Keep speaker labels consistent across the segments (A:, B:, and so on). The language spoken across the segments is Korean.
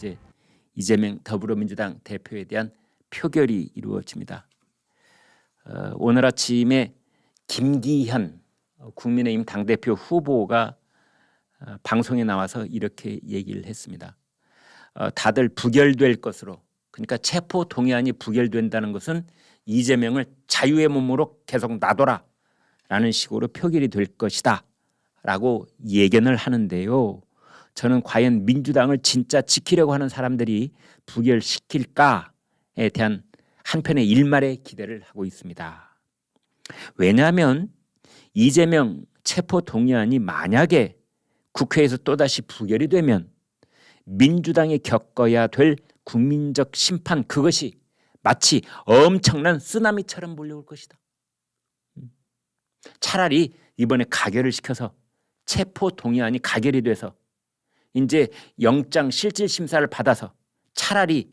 A: 이제 이재명 더불어민주당 대표에 대한 표결이 이루어집니다. 오늘 아침에 김기현 국민의힘 당대표 후보가 방송에 나와서 이렇게 얘기를 했습니다. 다들 부결될 것으로, 그러니까 체포 동의안이 부결된다는 것은 이재명을 자유의 몸으로 계속 놔둬라 라는 식으로 표결이 될 것이다 라고 예견을 하는데요. 저는 과연 민주당을 진짜 지키려고 하는 사람들이 부결시킬까에 대한 한편의 일말의 기대를 하고 있습니다. 왜냐하면 이재명 체포 동의안이 만약에 국회에서 또다시 부결이 되면 민주당이 겪어야 될 국민적 심판, 그것이 마치 엄청난 쓰나미처럼 몰려올 것이다. 차라리 이번에 가결을 시켜서 체포 동의안이 가결이 돼서 이제 영장 실질 심사를 받아서 차라리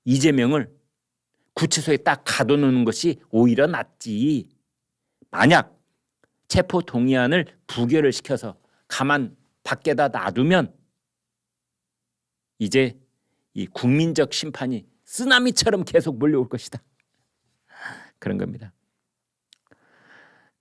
A: 이재명을 구치소에 딱 가둬놓는 것이 오히려 낫지. 만약 체포 동의안을 부결을 시켜서 가만 밖에다 놔두면 이제 이 국민적 심판이 쓰나미처럼 계속 몰려올 것이다. 그런 겁니다.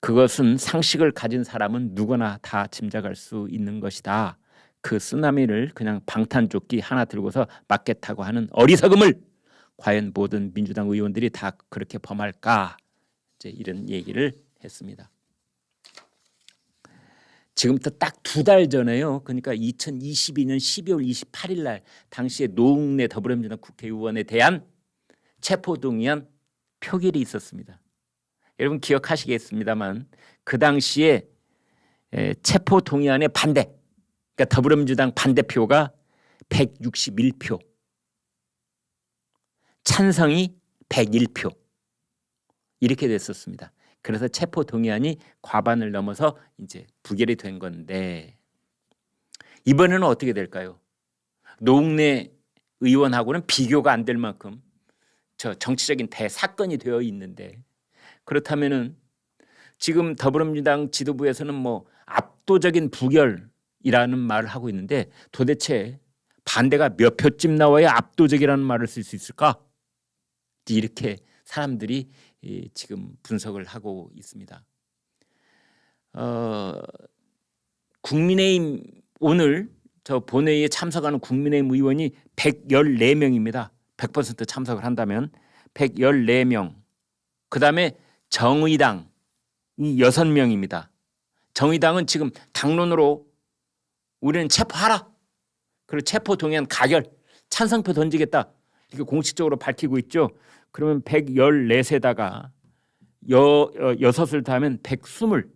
A: 그것은 상식을 가진 사람은 누구나 다 짐작할 수 있는 것이다. 그 쓰나미를 그냥 방탄조끼 하나 들고서 맞겠다고 하는 어리석음을 과연 모든 민주당 의원들이 다 그렇게 범할까? 이제 이런 얘기를 했습니다. 지금부터 딱 2달 전에요. 그러니까 2022년 12월 28일 날 당시에 노웅래 더불어민주당 국회의원에 대한 체포동의안 표결이 있었습니다. 여러분 기억하시겠습니다만 그 당시에 체포동의안의 반대, 그러니까 더불어민주당 반대표가 161표, 찬성이 101표 이렇게 됐었습니다. 그래서 체포 동의안이 과반을 넘어서 이제 부결이 된 건데 이번에는 어떻게 될까요? 노웅래 의원하고는 비교가 안 될 만큼 저 정치적인 대사건이 되어 있는데, 그렇다면은 지금 더불어민주당 지도부에서는 뭐 압도적인 부결이라는 말을 하고 있는데 도대체 반대가 몇 표쯤 나와야 압도적이라는 말을 쓸 수 있을까? 이렇게 사람들이 지금 분석을 하고 있습니다. 국민의힘 오늘 저 본회의에 참석하는 국민의힘 의원이 114명입니다. 100% 참석을 한다면 114명. 그다음에 정의당이 6명입니다. 정의당은 지금 당론으로 우리는 체포하라. 그리고 체포 동의안 가결, 찬성표 던지겠다. 이거 공식적으로 밝히고 있죠. 그러면 114세다가 6을 더하면 120.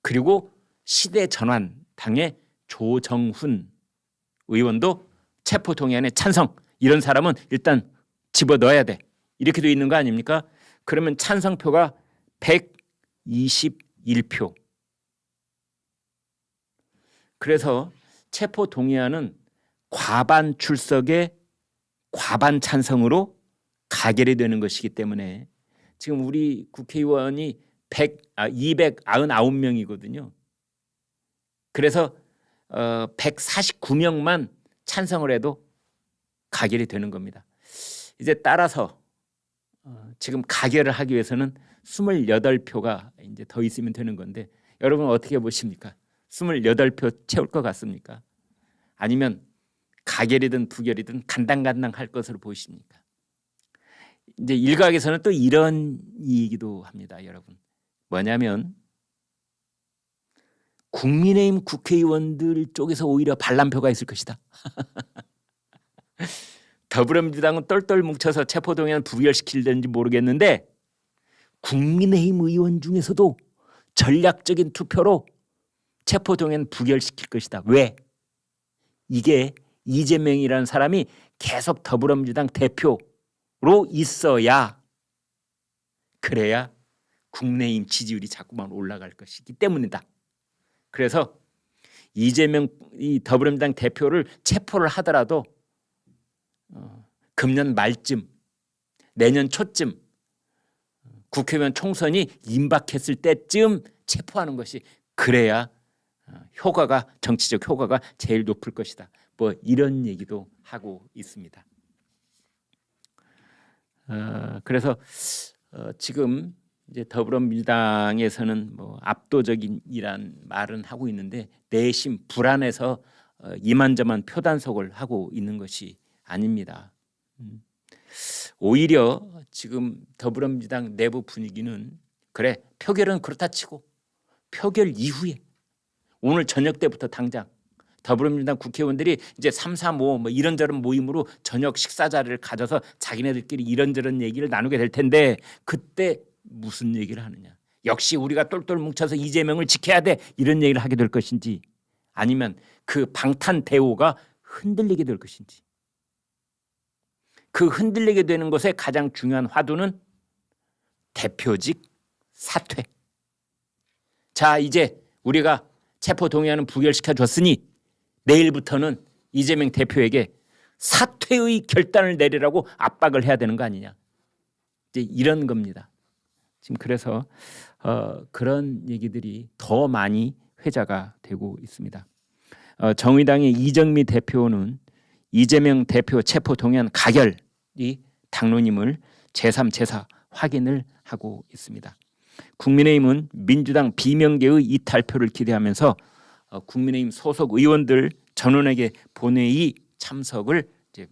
A: 그리고 시대전환당의 조정훈 의원도 체포 동의안에 찬성. 이런 사람은 일단 집어넣어야 돼. 이렇게 돼 있는 거 아닙니까? 그러면 찬성표가 121표. 그래서 체포 동의안은 과반 출석에 과반 찬성으로 가결이 되는 것이기 때문에 지금 우리 국회의원이 299명이거든요. 그래서 149명만 찬성을 해도 가결이 되는 겁니다. 이제 따라서 지금 가결을 하기 위해서는 28표가 이제 더 있으면 되는 건데 여러분 어떻게 보십니까? 28표 채울 것 같습니까? 아니면 가결이든 부결이든 간당간당 할 것으로 보이십니까? 이제 일각에서는 또 이런 얘기도 합니다, 여러분. 뭐냐면 국민의힘 국회의원들 쪽에서 오히려 반란표가 있을 것이다. 더불어민주당은 똘똘 뭉쳐서 체포동의안 부결시키려는지 모르겠는데 국민의힘 의원 중에서도 전략적인 투표로 체포동의안 부결시킬 것이다. 왜? 이게 이재명이라는 사람이 계속 더불어민주당 대표로 있어야, 그래야 국민의힘 지지율이 자꾸만 올라갈 것이기 때문이다. 그래서 이재명 이 더불어민주당 대표를 체포를 하더라도 금년 말쯤, 내년 초쯤 국회의원 총선이 임박했을 때쯤 체포하는 것이, 그래야 효과가, 정치적 효과가 제일 높을 것이다. 뭐 이런 얘기도 하고 있습니다. 그래서 지금 이제 더불어민주당에서는 뭐 압도적인이란 말은 하고 있는데 내심 불안해서 이만저만 표단속을 하고 있는 것이 아닙니다. 오히려 지금 더불어민주당 내부 분위기는 그래 표결은 그렇다 치고 표결 이후에 오늘 저녁 때부터 당장 더불어민주당 국회의원들이 이제 3, 4, 5 뭐 이런저런 모임으로 저녁 식사 자리를 가져서 자기네들끼리 이런저런 얘기를 나누게 될 텐데 그때 무슨 얘기를 하느냐. 역시 우리가 똘똘 뭉쳐서 이재명을 지켜야 돼 이런 얘기를 하게 될 것인지 아니면 그 방탄 대오가 흔들리게 될 것인지 그 흔들리게 되는 것의 가장 중요한 화두는 대표직 사퇴. 자 이제 우리가 체포동의안은 부결시켜 줬으니 내일부터는 이재명 대표에게 사퇴의 결단을 내리라고 압박을 해야 되는 거 아니냐. 이제 이런 겁니다. 지금 그래서 그런 얘기들이 더 많이 회자가 되고 있습니다. 정의당의 이정미 대표는 이재명 대표 체포동의안 가결이 당론임을 제3, 제4 확인을 하고 있습니다. 국민의힘은 민주당 비명계의 이탈표를 기대하면서 국민의힘 소속 의원들 전원에게 본회의 참석을 이제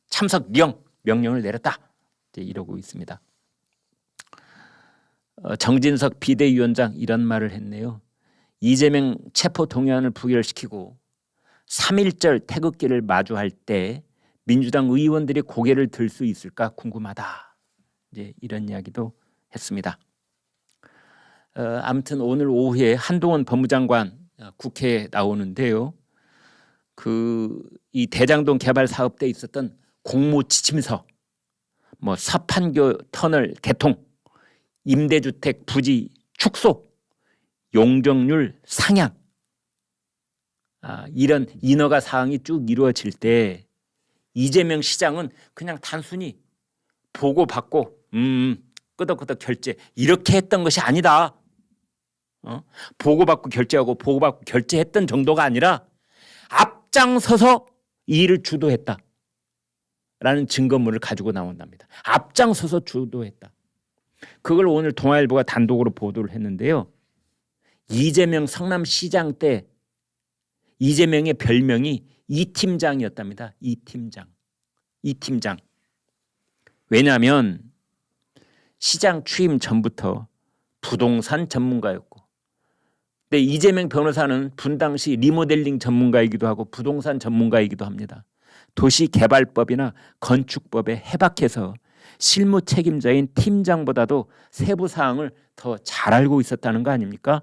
A: 참석 명령을 내렸다. 이제 이러고 있습니다. 정진석 비대위원장 이런 말을 했네요. 이재명 체포동의안을 부결시키고 3.1절 태극기를 마주할 때 민주당 의원들이 고개를 들 수 있을까 궁금하다. 이제 이런 이야기도 했습니다. 아무튼 오늘 오후에 한동훈 법무장관 국회에 나오는데요. 이 대장동 개발 사업 때 있었던 공모 지침서, 뭐 서판교 터널 개통, 임대주택 부지 축소, 용적률 상향, 이런 인허가 사항이 쭉 이루어질 때 이재명 시장은 그냥 단순히 보고받고 끄덕끄덕 결제 이렇게 했던 것이 아니다. 보고받고 결제하고 보고받고 결제했던 정도가 아니라 앞장서서 이 일을 주도했다. 라는 증거물을 가지고 나온답니다. 앞장서서 주도했다. 그걸 오늘 동아일보가 단독으로 보도를 했는데요. 이재명 성남시장 때 이재명의 별명이 이 팀장이었답니다. 이 팀장. 왜냐하면 시장 취임 전부터 부동산 전문가였고 근데 이재명 변호사는 분당시 리모델링 전문가이기도 하고 부동산 전문가이기도 합니다. 도시개발법이나 건축법에 해박해서 실무 책임자인 팀장보다도 세부 사항을 더 잘 알고 있었다는 거 아닙니까?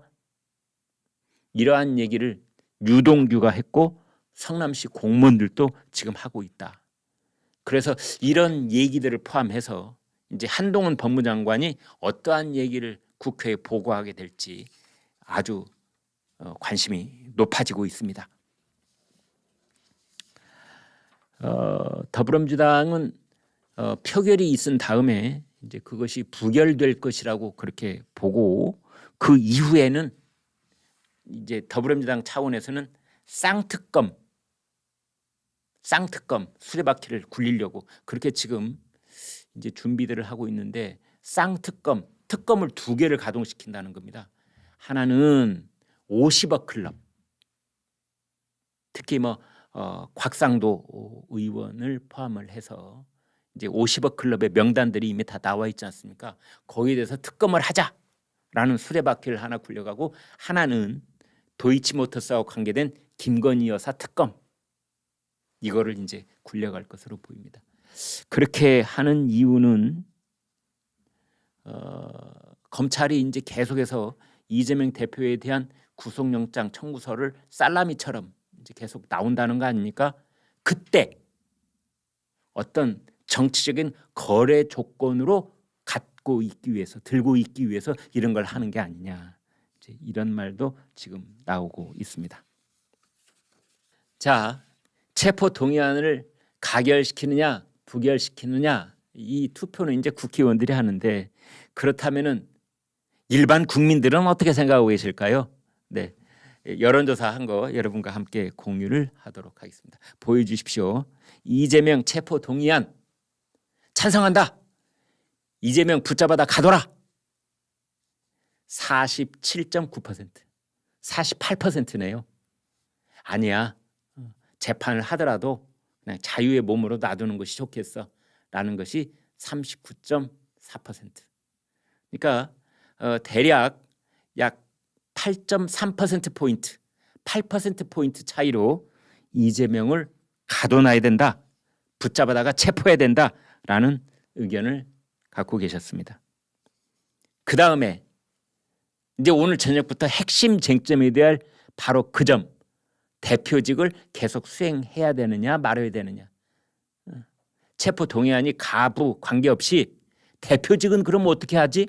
A: 이러한 얘기를 유동규가 했고 성남시 공무원들도 지금 하고 있다. 그래서 이런 얘기들을 포함해서 이제 한동훈 법무장관이 어떠한 얘기를 국회에 보고하게 될지 아주 관심이 높아지고 있습니다. 더불어민주당은 표결이 있은 다음에 이제 그것이 부결될 것이라고 그렇게 보고 그 이후에는 이제 더불어민주당 차원에서는 쌍특검 수레바퀴를 굴리려고 그렇게 지금 이제 준비들을 하고 있는데 특검을 두 개를 가동시킨다는 겁니다. 하나는 50억 클럽, 특히 뭐 곽상도 의원을 포함을 해서 이제 50억 클럽의 명단들이 이미 다 나와 있지 않습니까? 거기에 대해서 특검을 하자라는 수레바퀴를 하나 굴려가고 하나는 도이치모터스하고 관계된 김건희 여사 특검 이거를 이제 굴려갈 것으로 보입니다. 그렇게 하는 이유는 검찰이 이제 계속해서 이재명 대표에 대한 구속영장 청구서를 살라미처럼 이제 계속 나온다는 거 아닙니까? 그때 어떤 정치적인 거래 조건으로 들고 있기 위해서 이런 걸 하는 게 아니냐. 이제 이런 말도 지금 나오고 있습니다. 자, 체포 동의안을 가결시키느냐, 부결시키느냐 이 투표는 이제 국회의원들이 하는데 그렇다면은 일반 국민들은 어떻게 생각하고 계실까요? 네, 여론조사 한 거 여러분과 함께 공유를 하도록 하겠습니다. 보여주십시오. 이재명 체포 동의안 찬성한다. 이재명 붙잡아다 가둬라. 47.9%, 48%네요. 아니야. 재판을 하더라도 그냥 자유의 몸으로 놔두는 것이 좋겠어. 라는 것이 39.4%. 그러니까 대략 약 8.3%포인트, 8%포인트 차이로 이재명을 가둬놔야 된다. 붙잡아다가 체포해야 된다라는 의견을 갖고 계셨습니다. 그 다음에 이제 오늘 저녁부터 핵심 쟁점에 대한 바로 그 점, 대표직을 계속 수행해야 되느냐 말아야 되느냐. 체포 동의안이 가부 관계없이 대표직은 그럼 어떻게 하지?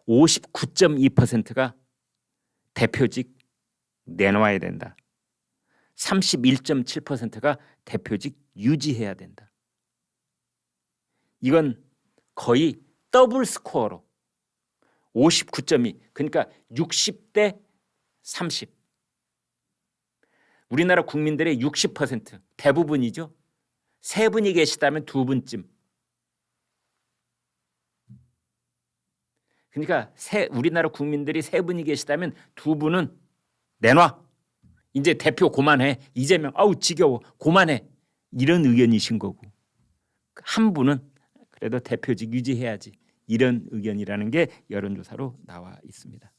A: 59.2%가 대표직 내놓아야 된다. 31.7%가 대표직 유지해야 된다. 이건 거의 더블 스코어로 59.2, 그러니까 60대 30. 우리나라 국민들의 60% 대부분이죠. 세 분이 계시다면 두 분쯤. 그러니까 우리나라 국민들이 세 분이 계시다면 두 분은 내놔. 이제 대표 고만해. 이재명 아우 지겨워. 고만해. 이런 의견이신 거고. 한 분은 그래도 대표직 유지해야지. 이런 의견이라는 게 여론조사로 나와 있습니다.